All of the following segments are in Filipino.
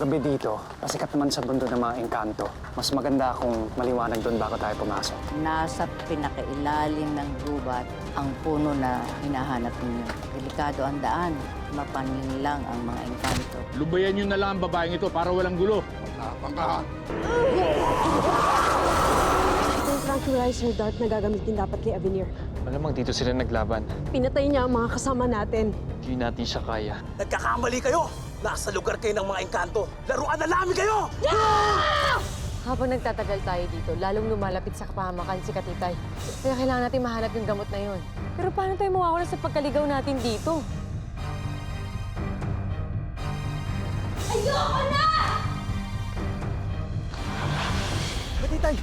gabi dito, pasikat naman sa bundok ng mga engkanto. Mas maganda kung maliwanag doon bago tayo pumasok. Nasa pinakailalim ng gubat ang puno na hinahanap ninyo. Delikado ang daan. Mapanin lang ang mga engkanto. Lubayan nyo na lang ang babaeng ito para walang gulo. Tapang ka, ha? Ito yung tranquilizer dart na gagamitin dapat kay Avenir. Malamang dito sila naglaban. Pinatay niya ang mga kasama natin. Hindi natin siya kaya. Nagkakamali kayo! Nasa lugar kayo ng mga engkanto. Laruan na namin kayo! Habang nagtatagal tayo dito, lalong lumalapit sa kapahamakan si Katitay. Kaya kailangan natin mahanap yung gamot na yun. Pero paano tayo mawawala sa pagkaligaw natin dito? Ayoko na! Katitay!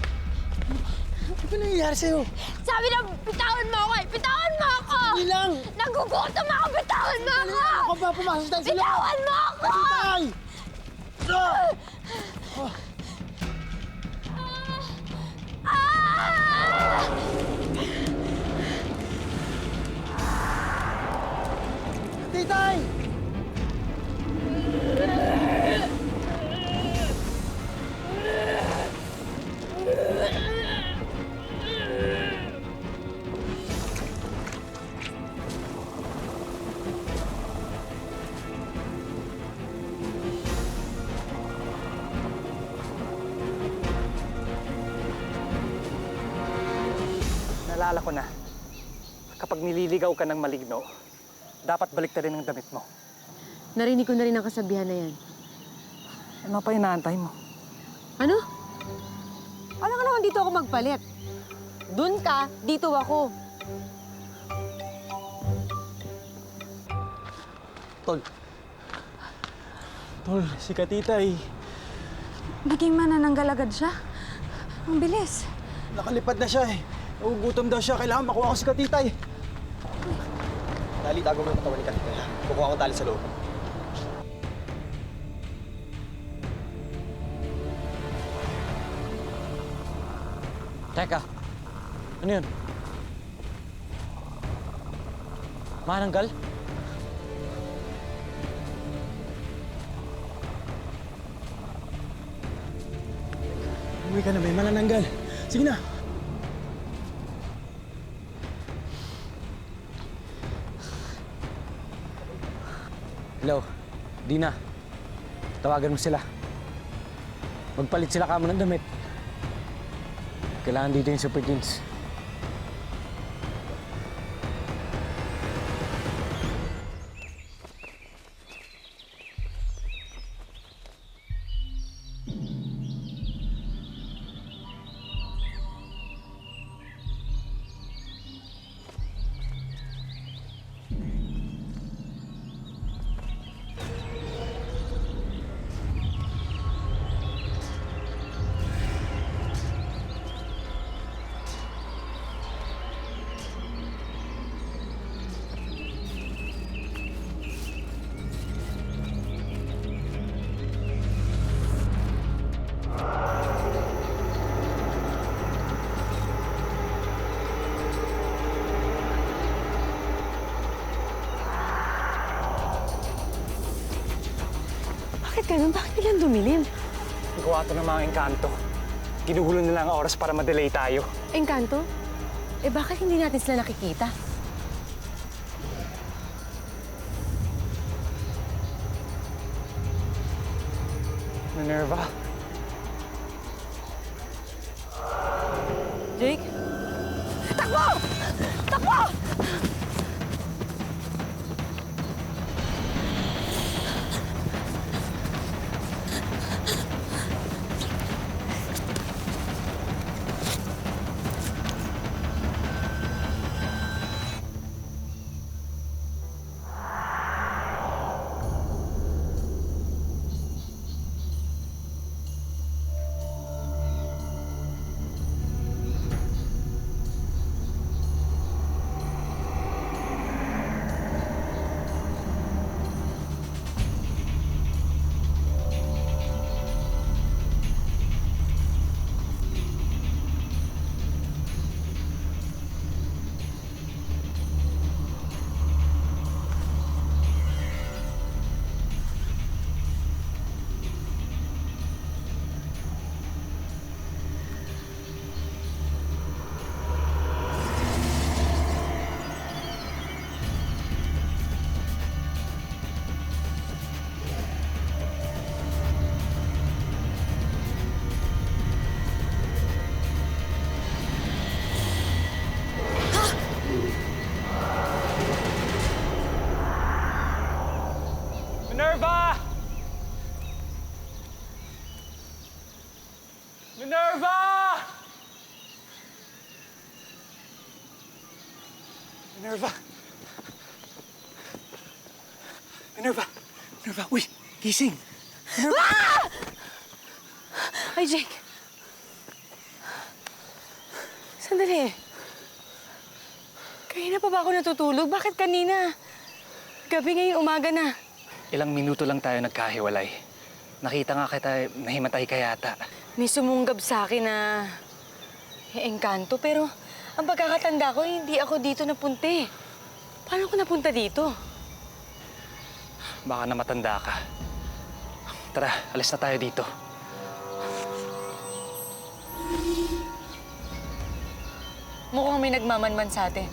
Ano nangyayari sa'yo? Sabi na, bitawan mo ako eh! Bitawan mo ako! Hindi lang! Nagugutom ako! Bitawan mo ako! Ako ba pumasok tayo sa loob? Bitawan mo ako! Katitay! Katitay! Naalala ko na, kapag nililigaw ka ng maligno, dapat baliktarin ang damit mo. Narinig ko na rin ang kasabihan na yan. Ano pa inaantay mo? Ano? Alam ka naman dito ako magpalit. Dun ka, dito ako. Tol. Tol, si Katitay. Naging manananggal agad siya. Ang bilis. Nakalipad na siya eh. Nagugutom daw siya. Kailangan makuha ko si Katitay. Dali, tago mo yung katawan ni Katitay, ha? Kukuha ko tali sa loob. Teka, ano yun? Mananggal? Umuwi ka na, may manananggal. Sige na. Hello, Dina. Tawagan mo sila. Magpalit sila kamo ng damit. Kailangan dito yung Super Jeans. Bakit ganun? Bakit biglang dumilim? Gawa to ng mga engkanto. Ginugulo nila ang oras para madelay tayo. Engkanto? Eh bakit hindi natin sila nakikita? Minerva, Jake? Takbo! Takbo! Minerva! Minerva! Minerva! Uy! Gising! Ay, Jake. Sandali. Kanina pa ba ako natutulog? Bakit kanina? Gabi ngayon, umaga na. Ilang minuto lang tayo nagkahiwalay. Nakita nga kita, nahimatay ka yata. May sumunggab sa akin na engkanto, pero ang pagkakatanda ko, hindi ako dito napunta eh. Paano ako napunta dito? Baka na matanda ka. Tara, alis na tayo dito. Mukhang may nagmamanman sa atin.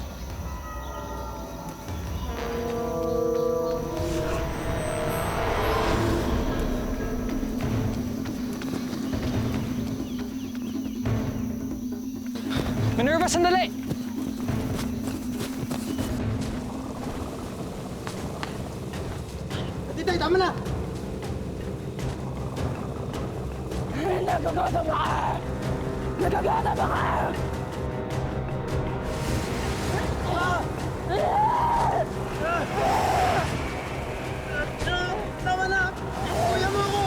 Minerva, sandali! Titay, tama na! Tama na! Kuya mo ako!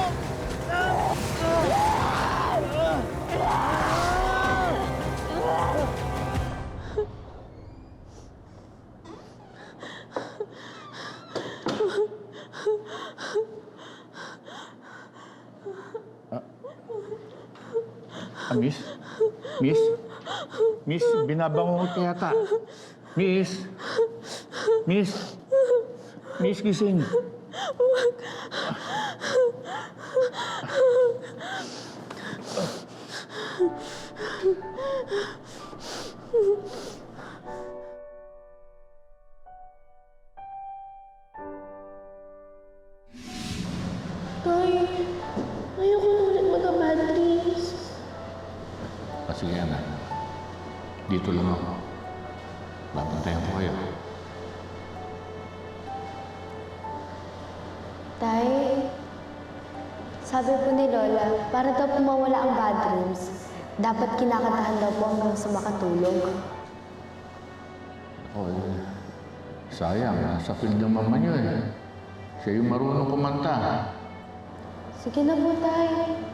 Miss? Miss? Miss, binabangungot ka yata. Miss? Miss? Miss, gising. Tay, ayoko na ulit mag-bad dreams. Sige, anak. Dito lang ako. Babantayan ko kayo. Tay, sabi po ni Lola, para daw po mawala ang bad dreams, dapat kinakantahan daw po hanggang sa makatulog. Sayang. Nasa field ng mama niyo eh. Siya yung marunong kumanta. Sige na po, Tay.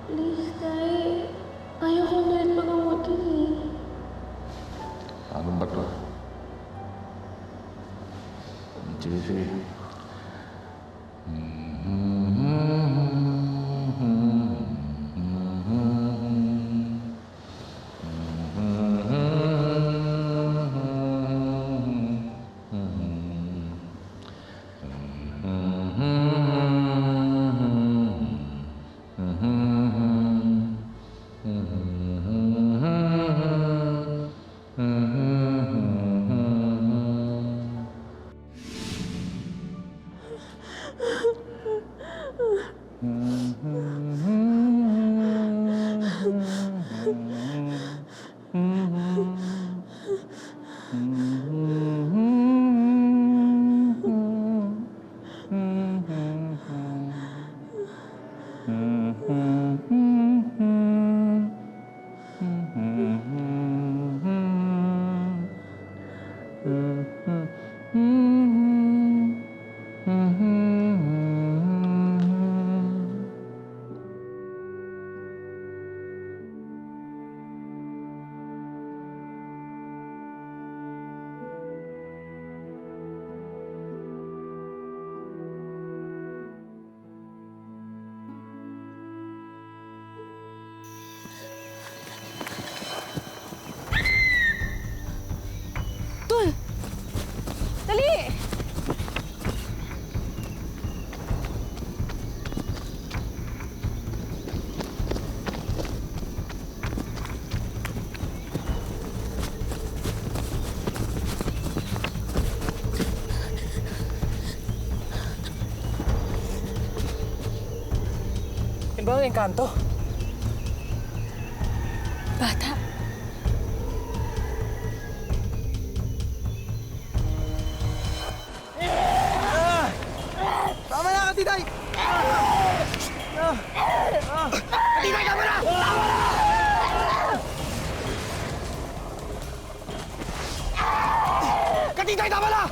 Please, Tay. Ayoko na ulit magamutin eh. Ano ba to? Sige, sige. Dali! Yan ba ang engkanto? Bata. Tama na, Katitay! Katitay, tama na! Tama na! Tay, tama na!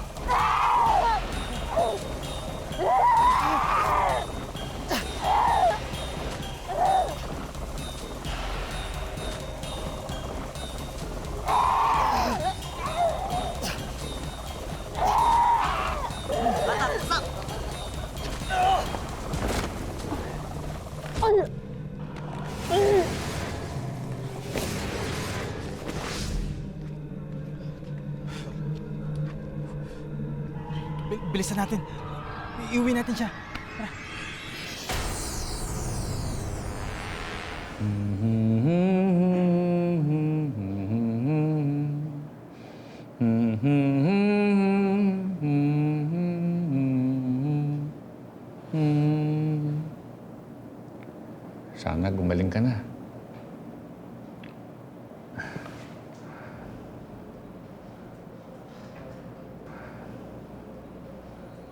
Bilisan natin. Iuwi natin siya. Sana gumaling ka na.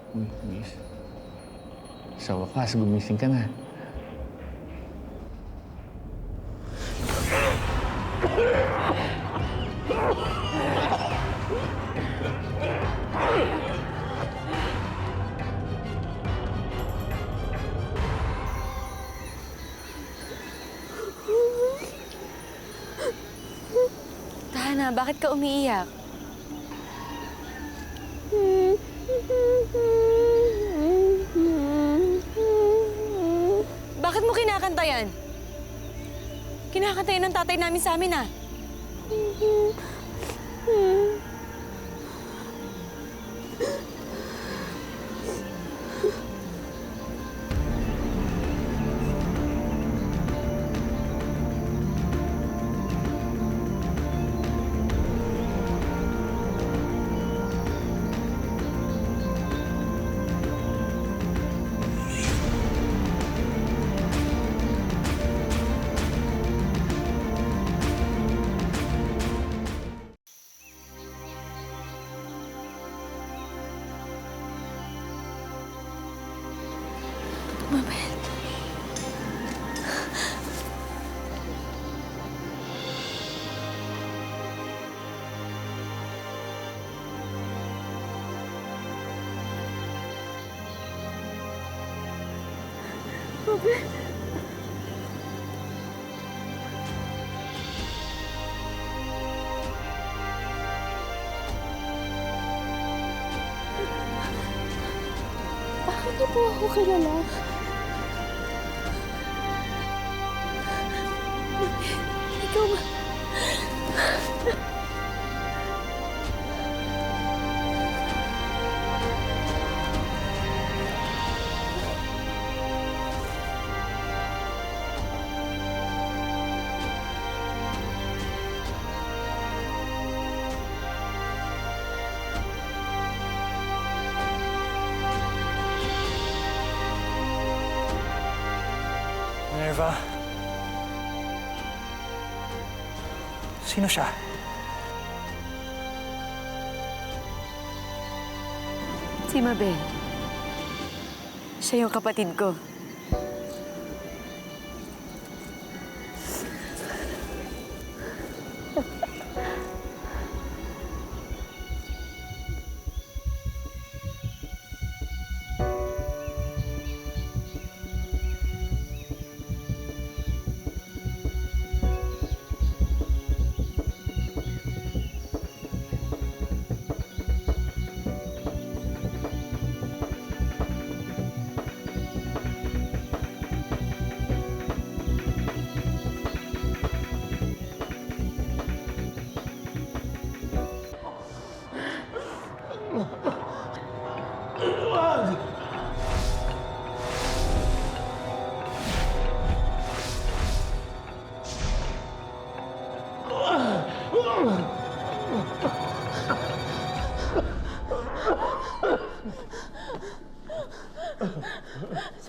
Uy, miss. Sa wakas, gumising ka na. Tahana, bakit ka umiiyak? Bakit mo kinakanta yan? Kinakanta yan ng tatay namin sa amin, ah. Mabel. Bakit niyo po ako kilala? Ikaw ba? Minerva. Sino siya? Si Mabel. Siya yung kapatid ko.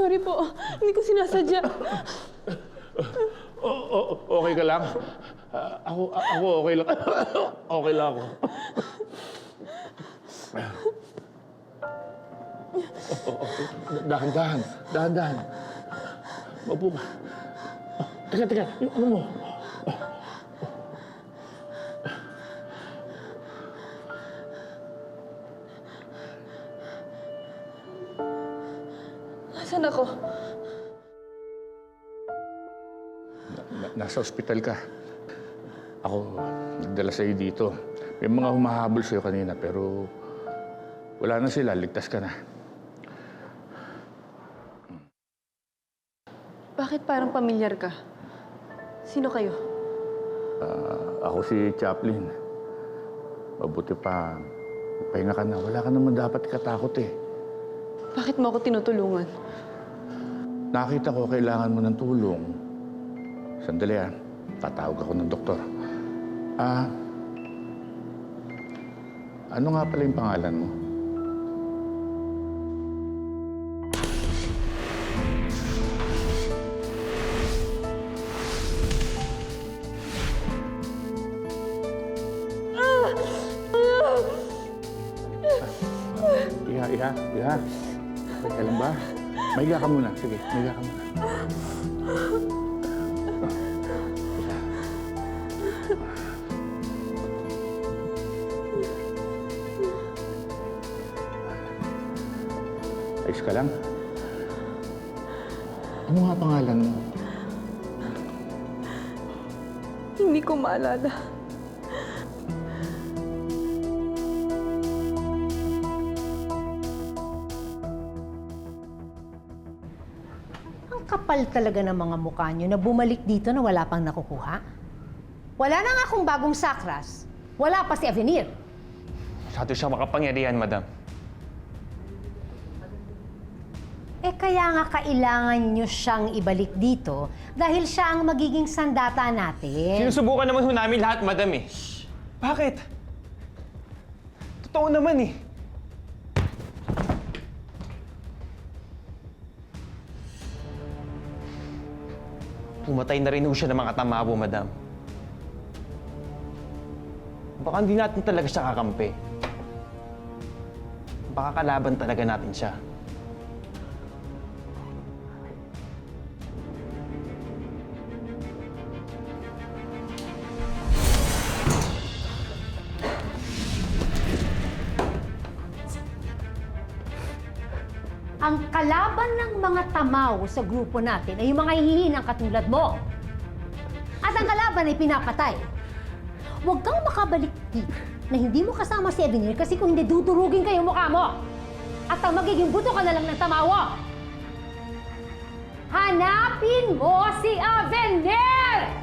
Sorry po. Hindi ko sinasadya. Okay ka lang? Ako okay lang. Okay lang ako. Dahan-dahan. Mabuo ka. Teka. Yung ano mo? Nasaan ako? Nasa ospital ka. Ako, nagdala sa'yo dito. May mga humahabol sa'yo kanina, pero wala na sila. Ligtas ka na. Bakit parang pamilyar ka? Sino kayo? Ako si Chaplin. Mabuti pa, pahinga ka na. Wala ka naman dapat katakot eh. Bakit mo ako tinutulungan? Nakita ko kailangan mo ng tulong. Sandali tatawag ako ng doktor. Ano nga pala yung pangalan mo? Iha. Okay ka lang ba? Mahiga ka muna. Sige, mahiga ka muna. Ayos ka lang? Ano nga pangalan mo? Hindi ko maalala. Ang kapal talaga ng mga mukha nyo na bumalik dito na wala pang nakukuha. Wala na nga akong bagong sakras. Wala pa si Avenir. Masyado siya makapangyarihan, madam. Eh kaya nga kailangan nyo siyang ibalik dito dahil siya ang magiging sandata natin. Sinusubukan naman ho namin lahat, madam eh. Bakit? Totoo naman eh. Pumatay na rin ho siya ng mga tamabo, madam. Baka hindi natin talaga siya kakampi. Baka kalaban talaga natin siya. Ang kalaban ng mga tamaw sa grupo natin ay yung mga hihinang katulad mo. At ang kalaban ay pinapatay. Huwag kang makabalik dito na hindi mo kasama si Avenir kasi kung hindi dudurugin kayo mukha mo. At ang magiging buto ka na lang ng tamawo. Hanapin mo si Avenir!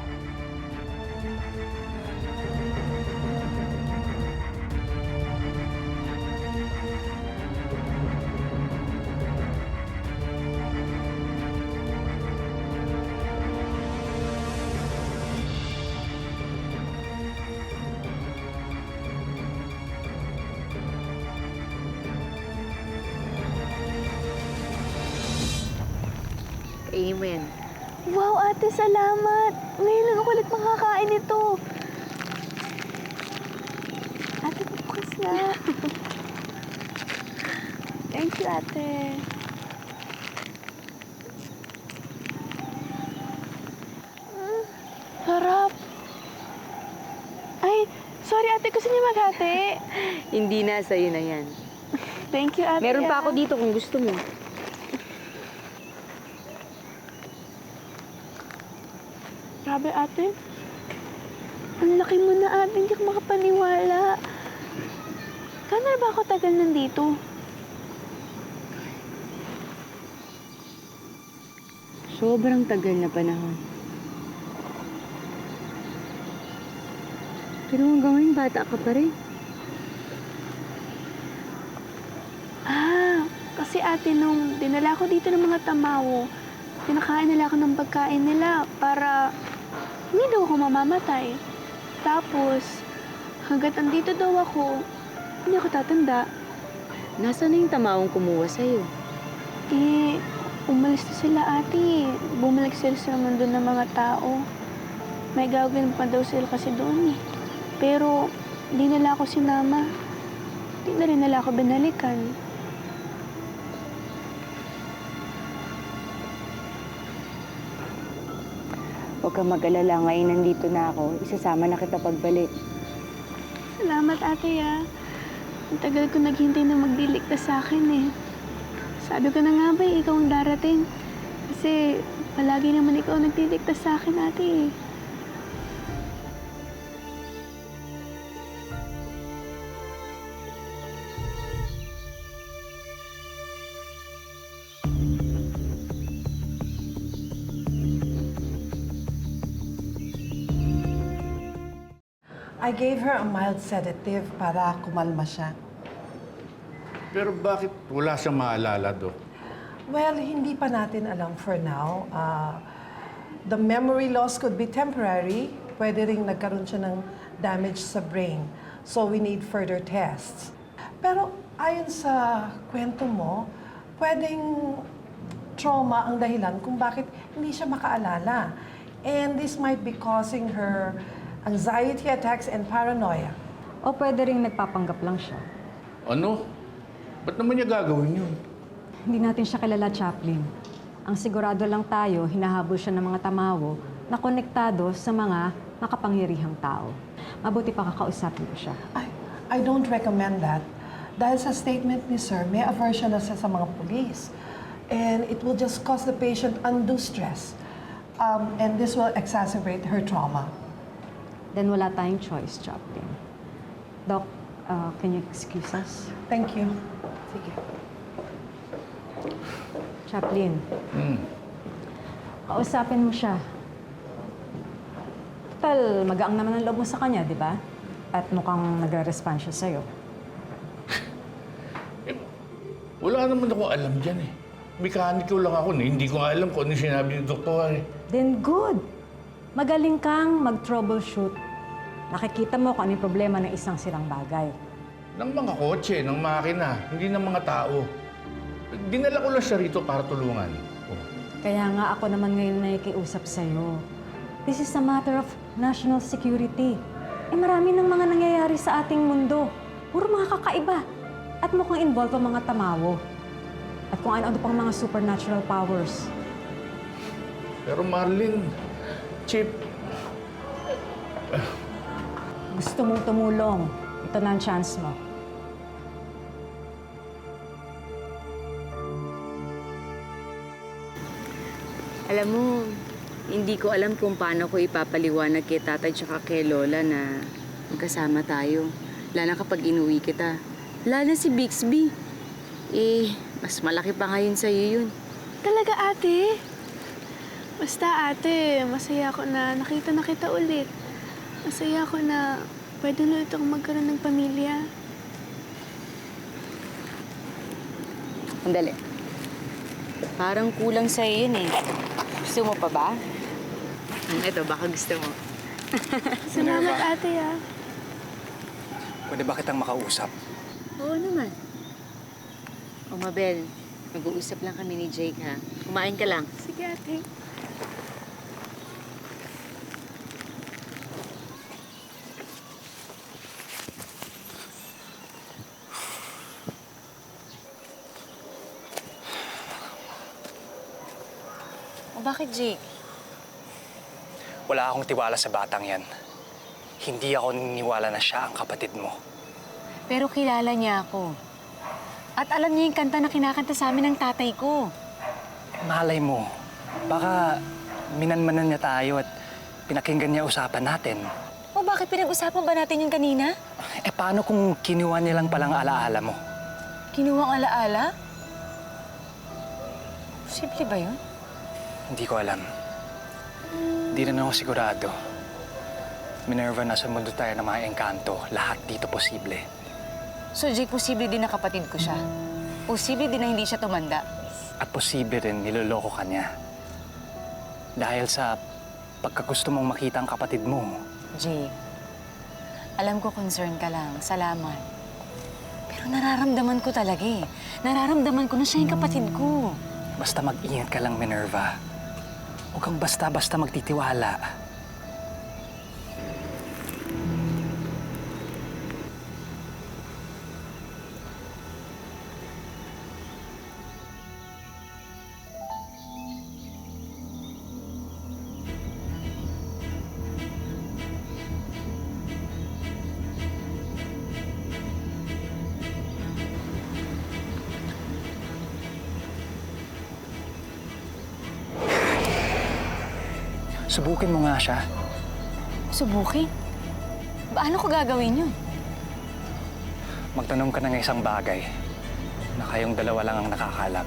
Amen. Wow, ate, salamat. Ngayon lang ako ulit makakain ito. Ate, bukas na. Thank you, ate. Sarap. Ay, sorry ate, gusto niyo maghati? Hindi na, sa'yo na yan. Thank you, ate. Meron pa ako dito kung gusto mo. Grabe, ate. Ang laki mo na, ate. Hindi ko makapaniwala. Kano na ba ako tagal nandito? Sobrang tagal na panahon. Pero hanggang ngayon, bata ka pa rin. Kasi ate, nung dinala ko dito ng mga tamawo, pinakain nila ako ng pagkain nila para hindi daw ako mamamatay. Tapos, hanggat andito daw ako, hindi ako tatanda. Nasaan na yung tamawang kumuha sa'yo? Eh, umalis na sila ate. Bumalik sila sa mundo ng mga tao. May gagawin pa daw sila kasi doon eh. Pero, di nila ako sinama. Di na rin nila ako binalikan. Huwag kang mag-alala, ngayon nandito na ako. Isasama na kita pagbalik. Salamat ate ah. Ang tagal ko naghintay na magdiligtas sa akin eh. Sabi ko na nga ba, ikaw ang darating. Kasi palagi naman ikaw nagtiligtas sa akin, ate eh. I gave her a mild sedative para kumalma siya. Pero bakit wala siyang maalala, Dok? Well, hindi pa natin alam for now. The memory loss could be temporary. Pwede ring nagkaroon siya ng damage sa brain. So we need further tests. Pero ayon sa kwento mo, pwedeng trauma ang dahilan kung bakit hindi siya makaalala. And this might be causing her anxiety attacks and paranoia. O pwede rin nagpapanggap lang siya. Ano? Ba't naman niya gagawin yun? Hindi natin siya kilala, Chaplain. Ang sigurado lang tayo, hinahabol siya ng mga tamawo na konektado sa mga makapangyarihang tao. Mabuti pa kakausapin ko siya. I don't recommend that. Dahil sa statement ni Sir, may aversion na siya sa mga pulis. And it will just cause the patient undue stress. And this will exacerbate her trauma. Then wala tayong choice, Chaplain. Doc, can you excuse us? Thank you. Sige. Chaplain, kausapin mo siya. Total, magaang naman ang loob mo sa kanya, di ba? At mukhang nagre-respond siya sa'yo. Wala naman ako alam dyan eh. Mekaniko lang ako na hindi ko nga alam kung ano sinabi ni doktor eh. Then good. Magaling kang mag-troubleshoot. Nakikita mo kung ano yung problema ng isang sirang bagay. Ng mga kotse, ng makina, hindi ng mga tao. Dinala ko lang siya rito para tulungan. Oh. Kaya nga ako naman ngayon nakikiusap sa'yo. This is a matter of national security. Marami ng mga nangyayari sa ating mundo. Puro mga kakaiba. At mukhang involved ang mga tamawo. At kung ano-ano pang mga supernatural powers. Pero Marlene, Chip, Gusto mong tumulong. Ito na ang chance mo. Alam mo, hindi ko alam kung paano ko ipapaliwanag kay tatay tsaka kay lola na magkasama tayo. Lalo na kapag inuwi kita. Lalo na si Bixby. Mas malaki pa ngayon sa'yo yun. Talaga, ate? Basta, ate, masaya ako na nakita na kita ulit. Masaya ako na pwede na ulit akong magkaroon ng pamilya. Andali. Parang kulang sa'yo yun eh. Gusto mo pa ba? Ito, baka gusto mo. Salamat, ate, ah. Pwede ba kitang makausap? Oo naman. O Mabel, mag-uusap lang kami ni Jake, ha? Kumain ka lang. Sige, ate. O bakit, Jake? Wala akong tiwala sa batang yan. Hindi ako niniwala na siya ang kapatid mo. Pero kilala niya ako. At alam niya yung kanta na kinakanta sa amin ng tatay ko. Malay mo, baka minanmanan niya tayo at pinakinggan niya usapan natin. O bakit pinag-usapan ba natin yung kanina? Paano kung kinuha niya lang palang alaala mo? Kinuwang alaala? Posible ba yun? Hindi ko alam. Hindi rin ako sigurado. Minerva, nasa mundo tayo ng mga engkanto. Lahat dito posible. So, Jake, posible din na kapatid ko siya. Posible din na hindi siya tumanda. At posible rin niloloko ka niya. Dahil sa pagkagusto mong makita ang kapatid mo. Jake, alam ko concern ka lang. Salamat. Pero nararamdaman ko talaga eh. Nararamdaman ko na siya yung kapatid ko. Basta mag-ingat ka lang, Minerva. Huwag kang basta-basta magtitiwala. Subukin mo nga siya. Subukin? Paano ko gagawin yun? Magtanong ka ng isang bagay na kayong dalawa lang ang nakakalam.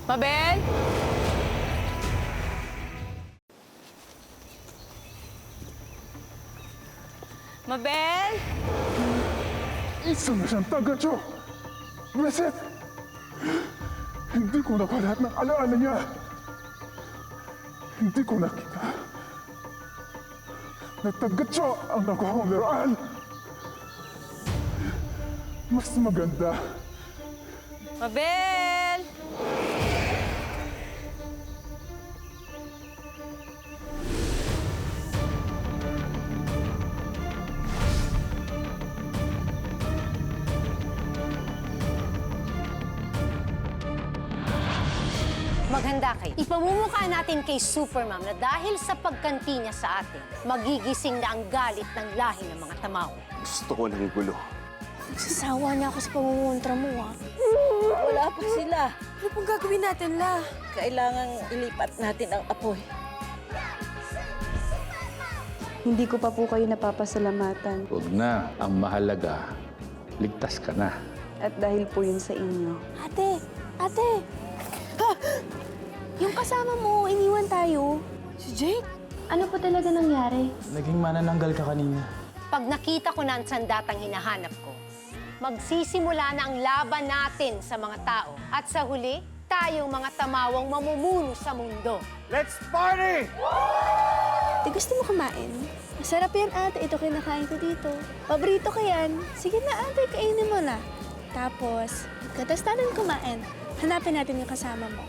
Mabel? Mabel? Isa na siyang taga-Diyo! Reset! Hindi ko nakuha lahat ng alaala niya. Hindi ko nakita na taga-Diyo ang nakuha kong laruan. Mas maganda. Mabel! Maghanda kayo. Ipamumukha natin kay Supermom na dahil sa pagkanti niya sa atin, magigising na ang galit ng lahi ng mga tamaw. Gusto ko ng gulo. Nagsasawa na ako sa pamumuntra mo, ha? Wala pa sila. Ano pong gagawin natin, La? Kailangan ilipat natin ang apoy. Hindi ko pa po kayo napapasalamatan. Huwag na. Ang mahalaga, ligtas ka na. At dahil po yun sa inyo. Ate! Ate! Ha! Yung kasama mo, iniwan tayo. Si Jake? Ano po talaga nangyari? Naging manananggal ka kanina. Pag nakita ko na ang sandatang hinahanap ko, magsisimula na ang laban natin sa mga tao. At sa huli, tayong mga tamawang mamumuno sa mundo. Let's party! Gusto mo kumain? Masarap yan, ate. Ito kinakain ko dito. Paborito ko yan. Sige na, ate. Kainin mo na. Tapos, pagkatas natin kumain, hanapin natin yung kasama mo.